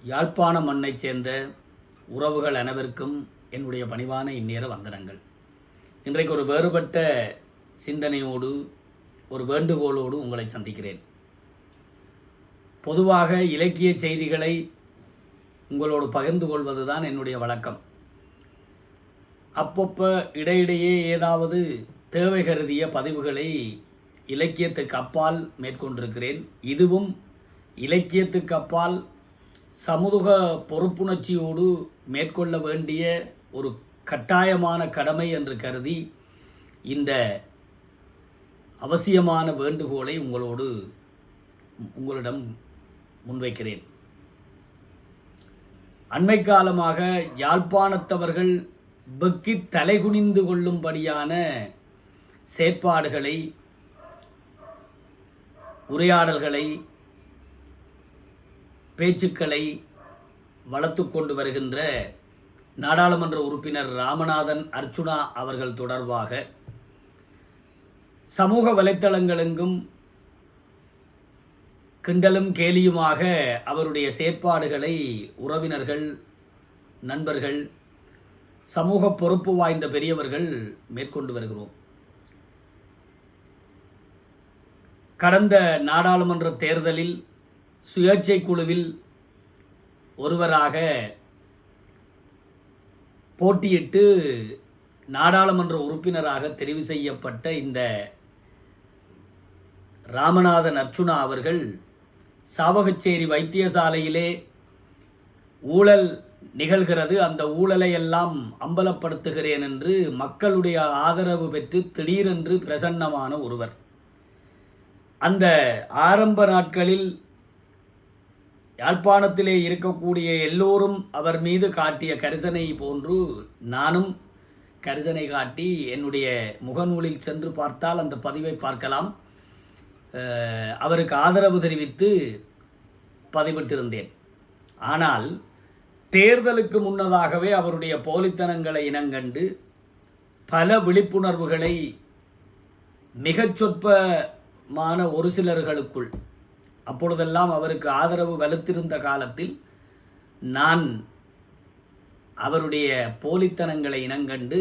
யாழ்ப்பாண மண்ணைச் சேர்ந்த உறவுகள் அனைவருக்கும் என்னுடைய பணிவான இந்நேர வந்தனங்கள். இன்றைக்கு ஒரு வேறுபட்ட சிந்தனையோடு ஒரு வேண்டுகோளோடு உங்களை சந்திக்கிறேன். பொதுவாக இலக்கிய செய்திகளை உங்களோடு பகிர்ந்து கொள்வதுதான் என்னுடைய வழக்கம். அப்பப்போ இடையிடையே ஏதாவது தேவை கருதிய பதிவுகளை இலக்கியத்துக்கு அப்பால் மேற்கொண்டிருக்கிறேன். இதுவும் இலக்கியத்துக்கு அப்பால் சமூக பொறுப்புணர்ச்சியோடு மேற்கொள்ள வேண்டிய ஒரு கட்டாயமான கடமை என்று கருதி இந்த அவசியமான வேண்டுகோளை உங்களிடம் முன்வைக்கிறேன். அண்மை காலமாக யாழ்ப்பாணத்தவர்கள் வெக்கி தலைகுனிந்து கொள்ளும்படியான செயற்பாடுகளை, உரையாடல்களை, பேச்சுக்களை வளர்த்து கொண்டு வருகின்ற நாடாளுமன்ற உறுப்பினர் ராமநாதன் அர்ச்சுனா அவர்கள் தொடர்பாக சமூக வலைத்தளங்களெங்கும் கிண்டலும் கேலியுமாக அவருடைய செயற்பாடுகளை உறவினர்கள், நண்பர்கள், சமூக பொறுப்பு வாய்ந்த பெரியவர்கள் மேற்கொண்டு வருகிறோம். கடந்த நாடாளுமன்ற தேர்தலில் சுயேட்சை குழுவில் ஒருவராக போட்டியிட்டு நாடாளுமன்ற உறுப்பினராக தெரிவு செய்யப்பட்ட இந்த ராமநாதன் அர்ச்சுனா அவர்கள் சாவகச்சேரி வைத்தியசாலையிலே ஊழல் நிகழ்கிறது, அந்த ஊழலை எல்லாம் அம்பலப்படுத்துகிறேன் என்று மக்களுடைய ஆதரவு பெற்று திடீரென்று பிரசன்னமான ஒருவர். அந்த ஆரம்ப நாட்களில் யாழ்ப்பாணத்திலே இருக்கக்கூடிய எல்லோரும் அவர் மீது காட்டிய கரிசனை போன்று நானும் கரிசனை காட்டி என்னுடைய முகநூலில் சென்று பார்த்தால் அந்த பதிவை பார்க்கலாம், அவருக்கு ஆதரவு தெரிவித்து பதிவிட்டிருந்தேன். ஆனால் தேர்தலுக்கு முன்னதாகவே அவருடைய போலித்தனங்களை இனங்கண்டு பல விழிப்புணர்வுகளை மிகச் சொற்பமான ஒரு சிலர்களுக்குள், அப்பொழுதெல்லாம் அவருக்கு ஆதரவு வலுத்திருந்த காலத்தில் நான் அவருடைய போலித்தனங்களை இனங்கண்டு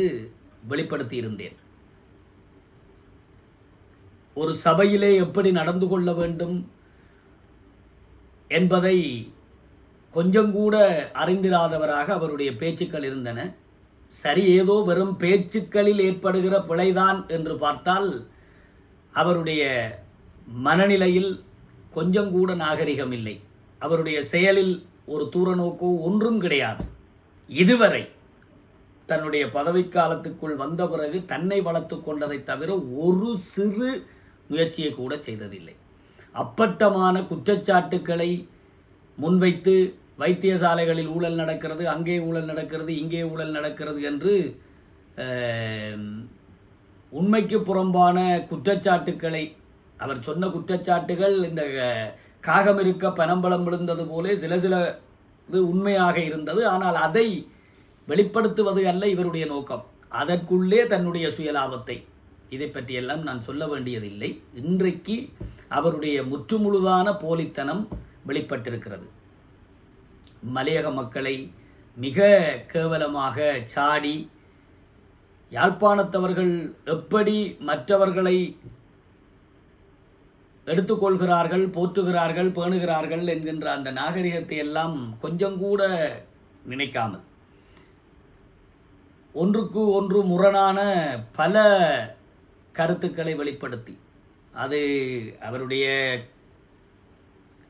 வெளிப்படுத்தியிருந்தேன். ஒரு சபையிலே எப்படி நடந்து கொள்ள வேண்டும் என்பதை கொஞ்சம் கூட அறிந்திராதவராக அவருடைய பேச்சுக்கள் இருந்தன. சரி, ஏதோ வெறும் பேச்சுக்களில் ஏற்படுகிற பிழைதான் என்று பார்த்தால் அவருடைய மனநிலையில் கொஞ்சம் கூட நாகரிகம் இல்லை. அவருடைய செயலில் ஒரு தூரநோக்கோ ஒன்றும் கிடையாது. இதுவரை தன்னுடைய பதவிக்காலத்துக்குள் வந்த பிறகு தன்னை வளர்த்து கொண்டதை தவிர ஒரு சிறு முயற்சியை கூட செய்ததில்லை. அப்பட்டமான குற்றச்சாட்டுக்களை முன்வைத்து வைத்தியசாலைகளில் ஊழல் நடக்கிறது, அங்கே ஊழல் நடக்கிறது, இங்கே ஊழல் நடக்கிறது என்று உண்மைக்கு புறம்பான குற்றச்சாட்டுக்களை, அவர் சொன்ன குற்றச்சாட்டுகள் இந்த காகம் இருக்க பனம்பழம் விழுந்தது போலே சில இது உண்மையாக இருந்தது. ஆனால் அதை வெளிப்படுத்துவது அல்ல இவருடைய நோக்கம். அதற்குள்ளே தன்னுடைய சுயலாபத்தை, இதை பற்றியெல்லாம் நான் சொல்ல வேண்டியதில்லை. இன்றைக்கு அவருடைய முற்றுமுழுதான போலித்தனம் வெளிப்பட்டிருக்கிறது. மலையக மக்களை மிக கேவலமாக சாடி, யாழ்ப்பாணத்தவர்கள் எப்படி மற்றவர்களை எடுத்துக்கொள்கிறார்கள், போற்றுகிறார்கள், பேணுகிறார்கள் என்கின்ற அந்த நாகரிகத்தை எல்லாம் கொஞ்சம் கூட நினைக்காமல் ஒன்றுக்கு ஒன்று முரணான பல கருத்துக்களை வெளிப்படுத்தி, அது அவருடைய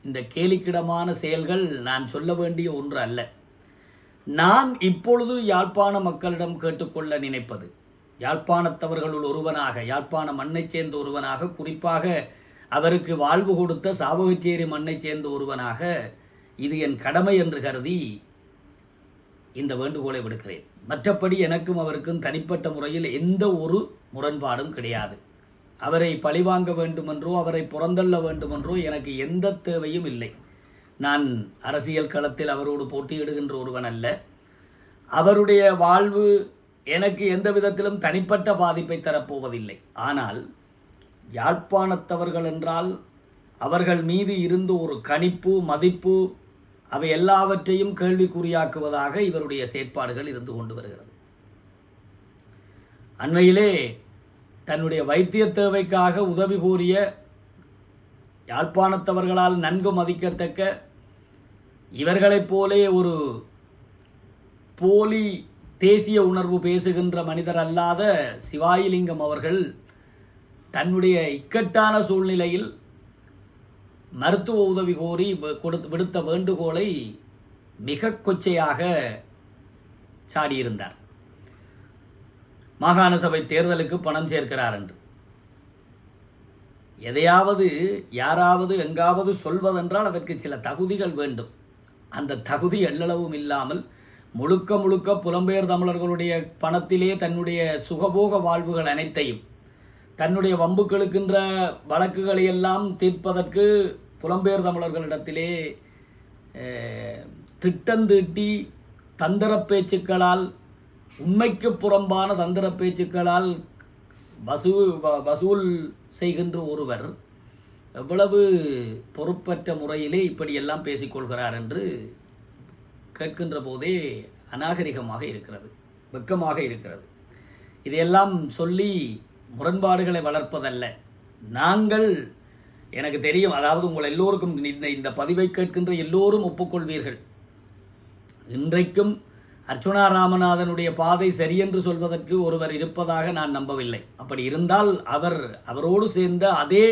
இந்த கேலிக்கிடமான செயல்கள் நான் சொல்ல வேண்டிய ஒன்று அல்ல. நான் இப்பொழுது யாழ்ப்பாண மக்களிடம் கேட்டுக்கொள்ள நினைப்பது, யாழ்ப்பாணத்தவர்களுள் ஒருவனாக, யாழ்ப்பாண மண்ணைச் சேர்ந்த ஒருவனாக, குறிப்பாக அவருக்கு வாழ்வு கொடுத்த சாவகச்சேரி மண்ணைச் சேர்ந்த ஒருவனாக இது என் கடமை என்று கருதி இந்த வேண்டுகோளை விடுக்கிறேன். மற்றபடி எனக்கும் அவருக்கும் தனிப்பட்ட முறையில் எந்த ஒரு முரண்பாடும் கிடையாது. அவரை பழிவாங்க வேண்டுமென்றோ அவரை புறந்தள்ள வேண்டுமென்றோ எனக்கு எந்த தேவையும் இல்லை. நான் அரசியல் களத்தில் அவரோடு போட்டியிடுகின்ற ஒருவன் அல்ல. அவருடைய வாழ்வு எனக்கு எந்த விதத்திலும் தனிப்பட்ட பாதிப்பை தரப்போவதில்லை. ஆனால் யாழ்ப்பாணத்தவர்கள் என்றால் அவர்கள் மீது இருந்து ஒரு கணிப்பு, மதிப்பு, அவை எல்லாவற்றையும் கேள்விக்குறியாக்குவதாக இவருடைய செயற்பாடுகள் இருந்து கொண்டு வருகிறது. அண்மையிலே தன்னுடைய வைத்திய தேவைக்காக உதவி கோரிய யாழ்ப்பாணத்தவர்களால் நன்கு மதிக்கத்தக்க இவர்களைப் போலே ஒரு போலி தேசிய உணர்வு பேசுகின்ற மனிதர் அல்லாத சிவாயிலிங்கம் அவர்கள் தன்னுடைய இக்கட்டான சூழ்நிலையில் மருத்துவ உதவி கோரி விடுத்த வேண்டுகோளை மிக கொச்சையாக சாடியிருந்தார். மாகாண சபை தேர்தலுக்கு பணம் சேர்க்கிறார் என்று எதையாவது யாராவது எங்காவது சொல்வதென்றால் அதற்கு சில தகுதிகள் வேண்டும். அந்த தகுதி எல்லளவும் இல்லாமல் முழுக்க முழுக்க புலம்பெயர் தமிழர்களுடைய பணத்திலே தன்னுடைய சுகபோக வாழ்வுகள் அனைத்தையும் தன்னுடைய வம்புக்களுக்கின்ற வழக்குகளை எல்லாம் தீர்ப்பதற்கு புலம்பெயர் தமிழர்களிடத்திலே திட்டந்தீட்டி தந்திர பேச்சுக்களால் உண்மைக்கு புறம்பான தந்திர பேச்சுக்களால் வசூல் செய்கின்ற ஒருவர் எவ்வளவு பொறுப்பற்ற முறையிலே இப்படியெல்லாம் பேசிக்கொள்கிறார் என்று கேட்கின்ற போதே அநாகரிகமாக இருக்கிறது, வெட்கமாக இருக்கிறது. இதையெல்லாம் சொல்லி முரண்பாடுகளை வளர்ப்பதல்ல. நாங்கள் எனக்கு தெரியும், அதாவது உங்கள் எல்லோருக்கும் இந்த பதிவை கேட்கின்ற எல்லோரும் ஒப்புக்கொள்வீர்கள். இன்றைக்கும் அர்ச்சுனா ராமநாதனுடைய பாதை சரியென்று சொல்வதற்கு ஒருவர் இருப்பதாக நான் நம்பவில்லை. அப்படி இருந்தால் அவரோடு சேர்ந்த அதே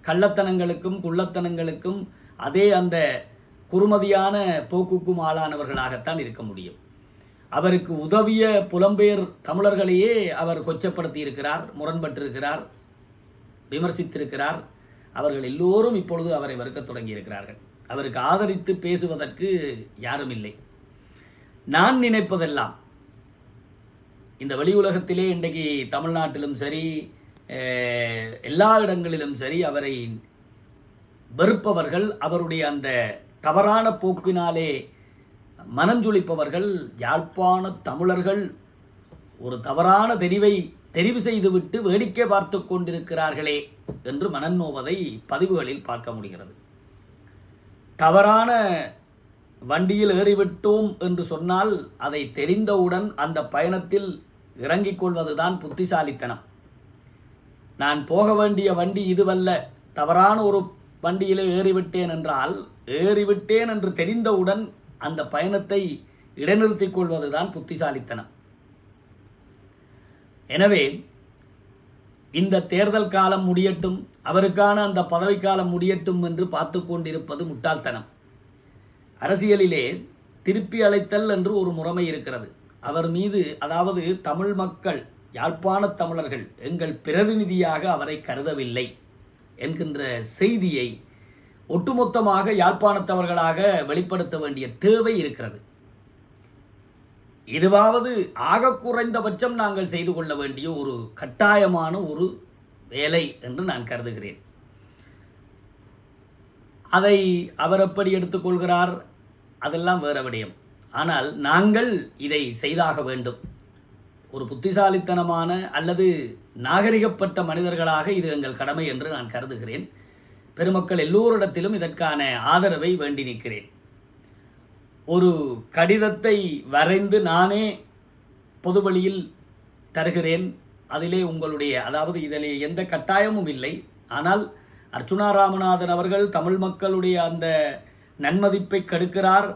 கள்ளத்தனங்களுக்கும் குள்ளத்தனங்களுக்கும் அதே அந்த குறுமதியான போக்குக்கும் ஆளானவர்களாகத்தான் இருக்க முடியும். அவருக்கு உதவிய புலம்பெயர் தமிழர்களையே அவர் கொச்சப்படுத்தி இருக்கிறார், முரண்பட்டிருக்கிறார், விமர்சித்திருக்கிறார். அவர்கள் எல்லோரும் இப்பொழுது அவரை வெறுக்கத் தொடங்கியிருக்கிறார்கள். அவருக்கு ஆதரித்து பேசுவதற்கு யாரும் இல்லை. நான் நினைப்பதெல்லாம் இந்த வெளி உலகத்திலே இன்றைக்கு தமிழ்நாட்டிலும் சரி எல்லா இடங்களிலும் சரி அவரை வெறுப்பவர்கள், அவருடைய அந்த தவறான போக்கினாலே மனஞ்சுளிப்பவர்கள் யாழ்ப்பாண தமிழர்கள் ஒரு தவறான தெரிவு செய்துவிட்டு வேடிக்கை பார்த்து கொண்டிருக்கிறார்களே என்று மனநோவதை பதிவுகளில் பார்க்க முடிகிறது. தவறான வண்டியில் ஏறிவிட்டோம் என்று சொன்னால் அதை தெரிந்தவுடன் அந்த பயணத்தில் இறங்கிக் கொள்வதுதான் புத்திசாலித்தனம். நான் போக வேண்டிய வண்டி இதுவல்ல, தவறான ஒரு வண்டியிலே ஏறிவிட்டேன் என்றால் ஏறிவிட்டேன் என்று தெரிந்தவுடன் அந்த பயணத்தை இடைநிறுத்திக் கொள்வதுதான் புத்திசாலித்தனம். எனவே இந்த தேர்தல் காலம் முடியட்டும், அவருக்கான அந்த பதவிக்காலம் முடியட்டும் என்று பார்த்து கொண்டிருப்பது முட்டாள்தனம். அரசியலிலே திருப்பி அழைத்தல் என்று ஒரு முறைமை இருக்கிறது. அவர் மீது, அதாவது தமிழ் மக்கள், யாழ்ப்பாண தமிழர்கள் எங்கள் பிரதிநிதியாக அவரை கருதவில்லை என்கின்ற செய்தியை ஒட்டுமொத்தமாக யாழ்ப்பாணத்தவர்களாக வெளிப்படுத்த வேண்டிய தேவை இருக்கிறது. இதுவாவது ஆக குறைந்தபட்சம் நாங்கள் செய்து கொள்ள வேண்டிய ஒரு கட்டாயமான ஒரு வேலை என்று நான் கருதுகிறேன். அதை அவர் எப்படி எடுத்துக்கொள்கிறார் அதெல்லாம் வேற விடயம். ஆனால் நாங்கள் இதை செய்தாக வேண்டும். ஒரு புத்திசாலித்தனமான அல்லது நாகரிகப்பட்ட மனிதர்களாக இது எங்கள் கடமை என்று நான் கருதுகிறேன். பெருமக்கள் எல்லோரிடத்திலும் இதற்கான ஆதரவை வேண்டி நிற்கிறேன். ஒரு கடிதத்தை வரைந்து நானே பொதுவெளியில் தருகிறேன். அதிலே உங்களுடைய, அதாவது இதிலே எந்த கட்டாயமும் இல்லை. ஆனால் அர்ச்சுனா ராமநாதன் அவர்கள் தமிழ் மக்களுடைய அந்த நன்மதிப்பை கெடுக்கிறார்,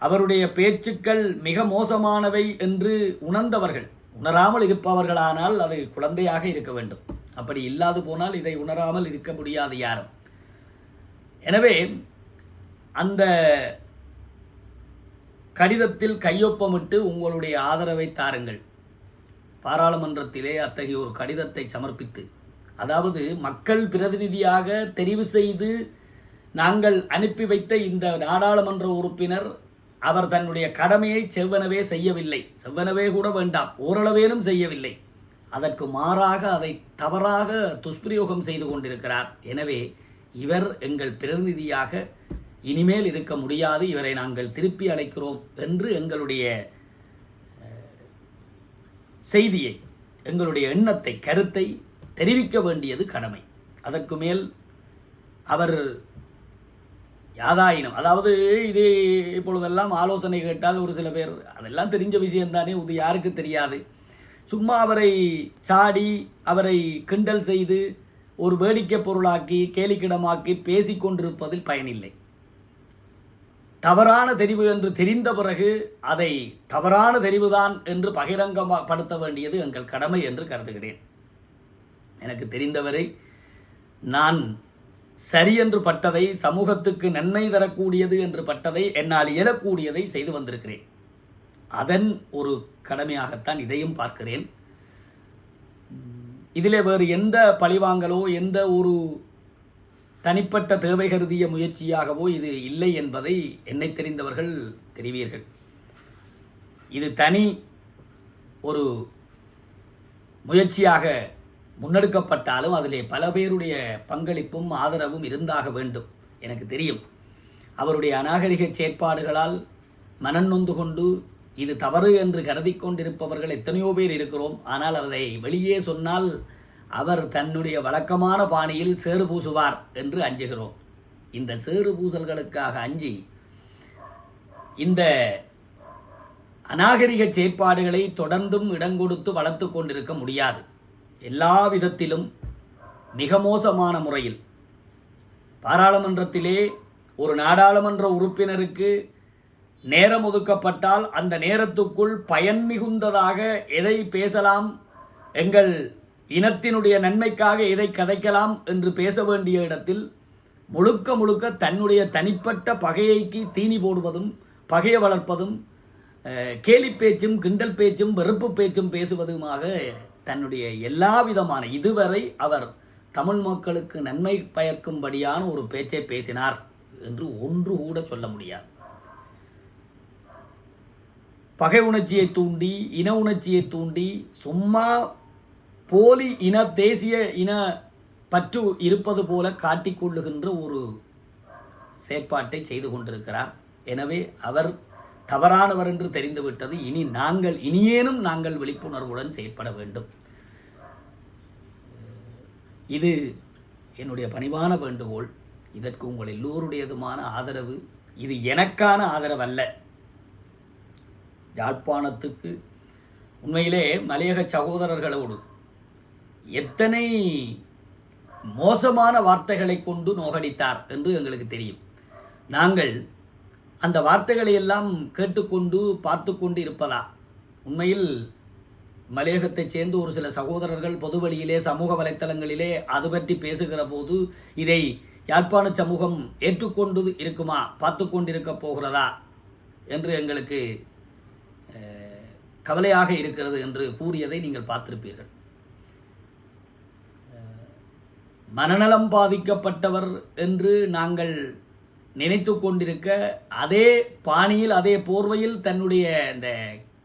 அவருடைய பேச்சுக்கள் மிக மோசமானவை என்று உணர்ந்தவர்கள், உணராமல் இருப்பவர்களானால் அது குழந்தையாக இருக்க வேண்டும். அப்படி இல்லாது போனால் இதை உணராமல் இருக்க முடியாது யாரும். எனவே அந்த கடிதத்தில் கையொப்பமிட்டு உங்களுடைய ஆதரவை தாருங்கள். பாராளுமன்றத்திலே அத்தகைய ஒரு கடிதத்தை சமர்ப்பித்து, அதாவது மக்கள் பிரதிநிதியாக தெரிவு செய்து நாங்கள் அனுப்பி வைத்த இந்த நாடாளுமன்ற உறுப்பினர் அவர் தன்னுடைய கடமையை செவ்வனவே செய்யவில்லை, செவ்வனவே கூட வேண்டாம், ஓரளவேனும் செய்யவில்லை. அதற்கு மாறாக அதை தவறாக துஷ்பிரயோகம் செய்து கொண்டிருக்கிறார். எனவே இவர் எங்கள் பிரதிநிதியாக இனிமேல் இருக்க முடியாது, இவரை நாங்கள் திருப்பி அழைக்கிறோம் என்று எங்களுடைய செய்தியை, எங்களுடைய எண்ணத்தை, கருத்தை தெரிவிக்க வேண்டியது கடமை. அதற்கு மேல் அவர் யாதாயினும் அதாவது இது இப்பொழுதெல்லாம் ஆலோசனை கேட்டால் ஒரு சில பேர் அதெல்லாம் தெரிஞ்ச விஷயம்தானே, இது யாருக்கு தெரியாது. சும்மா அவரை சாடி அவரை கிண்டல் செய்து ஒரு வேடிக்கை பொருளாக்கி கேலிக்கிடமாக்கி பேசிக்கொண்டிருப்பதில் பயனில்லை. தவறான தெரிவு என்று தெரிந்த பிறகு அதை தவறான தெரிவுதான் என்று பகிரங்கப்படுத்த வேண்டியது எங்கள் கடமை என்று கருதுகிறேன். எனக்கு தெரிந்தவரை நான் சரி என்று பட்டதை, சமூகத்துக்கு நன்மை தரக்கூடியது என்று பட்டதை, என்னால் இயலக்கூடியதை செய்து வந்திருக்கிறேன். அதன் ஒரு கடமையாகத்தான் இதையும் பார்க்கிறேன். இதிலே வேறு எந்த பழிவாங்கலோ எந்த ஒரு தனிப்பட்ட தேவை கருதிய முயற்சியாகவோ இது இல்லை என்பதை என்னை தெரிந்தவர்கள் தெரிவீர்கள். இது தனி ஒரு முயற்சியாக முன்னெடுக்கப்பட்டாலும் அதிலே பல பேருடைய பங்களிப்பும் ஆதரவும் இருந்தாக வேண்டும். எனக்கு தெரியும் அவருடைய அநாகரிக செயற்பாடுகளால் மனநொந்து கொண்டு இது தவறு என்று கருதி கொண்டிருப்பவர்கள் எத்தனையோ பேர் இருக்கிறோம். ஆனால் அதை வெளியே சொன்னால் அவர் தன்னுடைய வழக்கமான பாணியில் சேறு பூசுவார் என்று அஞ்சுகிறோம். இந்த சேறு பூசல்களுக்காக அஞ்சி இந்த அநாகரிக செயற்பாடுகளை தொடர்ந்தும் இடங்கொடுத்து வளர்த்து கொண்டிருக்க முடியாது. எல்லா விதத்திலும் மிக மோசமான முறையில் பாராளுமன்றத்திலே ஒரு நாடாளுமன்ற உறுப்பினருக்கு நேரம் ஒதுக்கப்பட்டால் அந்த நேரத்துக்குள் பயன் மிகுந்ததாக எதை பேசலாம், எங்கள் இனத்தினுடைய நன்மைக்காக எதை கதைக்கலாம் என்று பேச வேண்டிய இடத்தில் முழுக்க முழுக்க தன்னுடைய தனிப்பட்ட பகையைக்கு தீனி போடுவதும், பகையை வளர்ப்பதும், கேலி பேச்சும் கிண்டல் பேச்சும் வெறுப்பு பேச்சும் பேசுவதுமாக தன்னுடைய எல்லா விதமான இதுவரை அவர் தமிழ் மக்களுக்கு நன்மை பயக்கும்படியான ஒரு பேச்சை பேசினார் என்று ஒன்று கூட சொல்ல முடியாது. பகை உணர்ச்சியை தூண்டி, இன உணர்ச்சியை தூண்டி, சும்மா போலி இன தேசிய இன பற்று இருப்பது போல காட்டிக்கொள்ளுகின்ற ஒரு செயற்பாட்டை செய்து கொண்டிருக்கிறார். எனவே அவர் தவறானவர் என்று தெரிந்துவிட்டது. இனியேனும் நாங்கள் விழிப்புணர்வுடன் செயற்பட வேண்டும். இது என்னுடைய பணிவான வேண்டுகோள். இதற்கு உங்கள் எல்லோருடையதுமான ஆதரவு. இது எனக்கான ஆதரவு அல்ல. யாழ்ப்பாணத்துக்கு உண்மையிலே மலையக சகோதரர்களோடு எத்தனை மோசமான வார்த்தைகளை கொண்டு நோகடித்தார் என்று எங்களுக்கு தெரியும். நாங்கள் அந்த வார்த்தைகளை எல்லாம் கேட்டுக்கொண்டு பார்த்து கொண்டு இருப்பதா? உண்மையில் மலையகத்தைச் சேர்ந்து ஒரு சில சகோதரர்கள் பொது வழியிலே சமூக வலைத்தளங்களிலே அது பற்றி பேசுகிற போது இதை யாழ்ப்பாண சமூகம் ஏற்றுக்கொண்டு இருக்குமா, பார்த்து கொண்டிருக்க போகிறதா என்று எங்களுக்கு கவலையாக இருக்கிறது என்று கூறியதை நீங்கள் பார்த்திருப்பீர்கள். மனநலம் பாதிக்கப்பட்டவர் என்று நாங்கள் நினைத்து கொண்டிருக்க அதே பாணியில் அதே போர்வையில் தன்னுடைய இந்த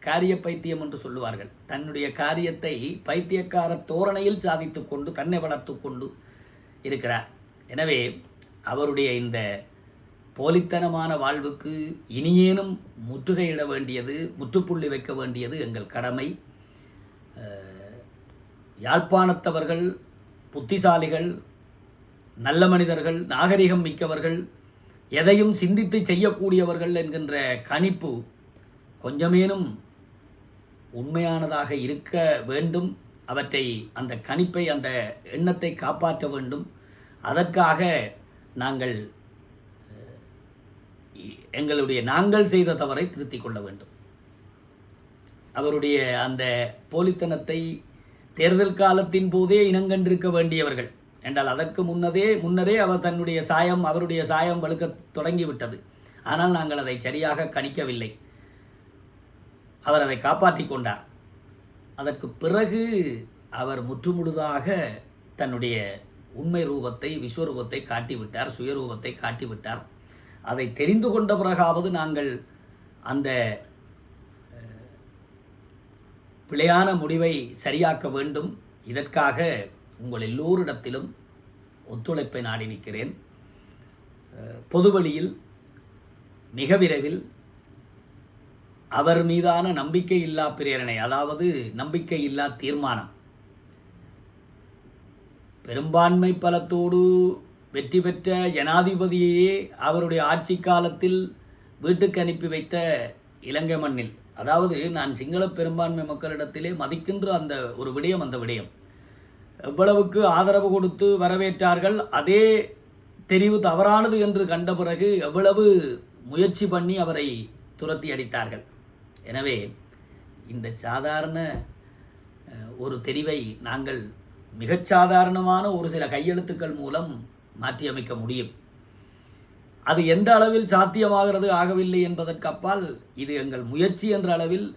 காரிய பைத்தியம் என்று சொல்லுவார்கள், தன்னுடைய காரியத்தை பைத்தியக்கார தோரணையில் சாதித்து கொண்டு தன்னை வளர்த்து கொண்டு இருக்கிறார். எனவே அவருடைய இந்த போலித்தனமான வாழ்வுக்கு இனியேனும் முற்றுகையிட வேண்டியது, முற்றுப்புள்ளி வைக்க வேண்டியது எங்கள் கடமை. யாழ்ப்பாணத்தவர்கள் புத்திசாலிகள், நல்ல மனிதர்கள், நாகரிகம் மிக்கவர்கள், எதையும் சிந்தித்து செய்யக்கூடியவர்கள் என்கின்ற கணிப்பு கொஞ்சமேனும் உண்மையானதாக இருக்க வேண்டும். அவற்றை அந்த கணிப்பை அந்த எண்ணத்தை காப்பாற்ற வேண்டும். அதற்காக நாங்கள் செய்த தவறை திருத்திக் கொள்ள வேண்டும். அவருடைய அந்த போலித்தனத்தை தேர்தல் காலத்தின் போதே இனங்கண்டிருக்க வேண்டியவர்கள் என்றால் அதற்கு முன்னரே அவர் அவருடைய சாயம் வலுக்க தொடங்கிவிட்டது. ஆனால் நாங்கள் அதை சரியாக கணிக்கவில்லை. அவர் அதை காப்பாற்றி கொண்டார். அதற்கு பிறகு அவர் முற்றுமுழுதாக தன்னுடைய உண்மை ரூபத்தை, விஸ்வரூபத்தை காட்டிவிட்டார், சுயரூபத்தை காட்டிவிட்டார். அதை தெரிந்து கொண்ட பிறகாவது நாங்கள் அந்த பிழையான முடிவை சரியாக்க வேண்டும். இதற்காக உங்கள் எல்லோரிடத்திலும் ஒத்துழைப்பை நாடி நிற்கிறேன். பொதுவழியில் மிக விரைவில் அவர் மீதான நம்பிக்கையில்லா பிரேரணை, அதாவது நம்பிக்கையில்லா தீர்மானம், பெரும்பான்மை பலத்தோடு வெற்றி பெற்ற ஜனாதிபதியையே அவருடைய ஆட்சி காலத்தில் வீட்டுக்கு அனுப்பி வைத்த இலங்கை மண்ணில், அதாவது நான் சிங்கள பெரும்பான்மை மக்களிடத்திலே மதிக்கின்ற அந்த ஒரு விடயம், அந்த விடயம் எவ்வளவுக்கு ஆதரவு கொடுத்து வரவேற்றார்கள், அதே தெரிவு தவறானது என்று கண்ட பிறகு எவ்வளவு முயற்சி பண்ணி அவரை துரத்தி அடித்தார்கள். எனவே இந்த சாதாரண ஒரு தெரிவை நாங்கள் மிகச் சாதாரணமான ஒரு சில கையெழுத்துக்கள் மூலம் மாற்றியமைக்க முடியும். அது எந்த அளவில் சாத்தியமாகிறது ஆகவில்லை என்பதற்கு அப்பால் இது எங்கள் முயற்சி என்ற அளவில்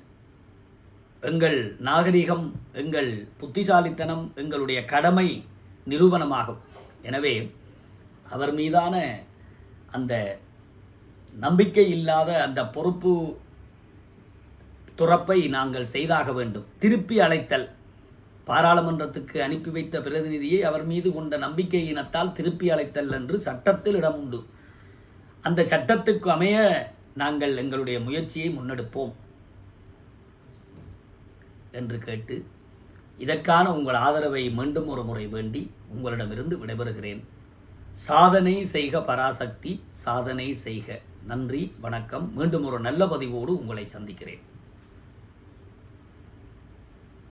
எங்கள் நாகரிகம், எங்கள் புத்திசாலித்தனம், எங்களுடைய கடமை நிரூபணமாகும். எனவே அவர் மீதான அந்த நம்பிக்கை இல்லாத அந்த பொறுப்பு துறப்பை நாங்கள் செய்தாக வேண்டும். திருப்பி அழைத்தல், பாராளுமன்றத்துக்கு அனுப்பி வைத்த பிரதிநிதியை அவர் மீது கொண்ட நம்பிக்கையினத்தால் திருப்பி அழைத்தல் என்று சட்டத்தில் இடம் உண்டு. அந்த சட்டத்துக்கு அமைய நாங்கள் எங்களுடைய முயற்சியை முன்னெடுப்போம் என்று கேட்டு, இதற்கான உங்கள் ஆதரவை மீண்டும் ஒரு முறை வேண்டி உங்களிடமிருந்து விடைபெறுகிறேன். சாதனை செய்க பராசக்தி, சாதனை செய்க. நன்றி, வணக்கம். மீண்டும் ஒரு நல்ல பதிவோடு உங்களை சந்திக்கிறேன்.